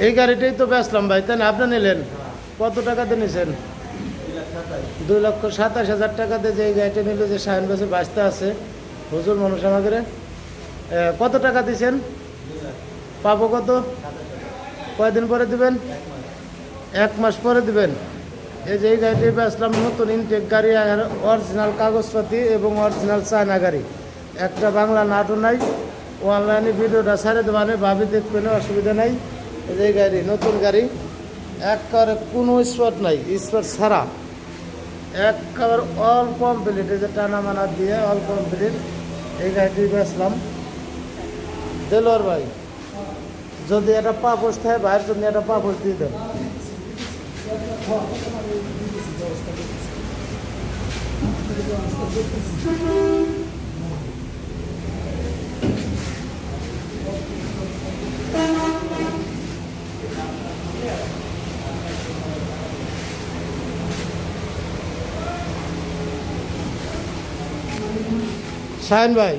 এই গাড়িটাই তো বেচলাম ভাই, তাই না? আপনি নিলেন কত টাকাতে নিয়েছেন? 2,27,000 টাকাতে যে এই গাড়িটা নিল, যে শাহিন বাসে বাঁচতে আছে হুজুর মানুষ আমাকে। কত টাকা দিয়েছেন? পাবো কত? কয়দিন পরে দিবেন? 1 মাস পরে দিবেন। এই যে এই গাড়িটি বেচলাম, নতুন ইনটেক গাড়ি, অরিজিনাল কাগজপাতি এবং অরিজিনাল চায়না গাড়ি, একটা বাংলা নাটও নাই। অনলাইনে ভিডিওটা ছাড়ে দেবানে ভাবি দেখবেন, অসুবিধা নাই। এই যে এই গাড়ি নতুন গাড়ি, একবারে কোনো স্পট নাই, স্পট ছাড়া একবার অল কমপ্লিট। এই যে টানা মানা দিয়ে অল কমপ্লিট এই গাড়িটি বেচলাম। দেলোয়ার ভাই, যদি একটা পাপোশ থাকে ভাইয়ের জন্য একটা পাপোশ দিয়ে দেন। শাহিন ভাই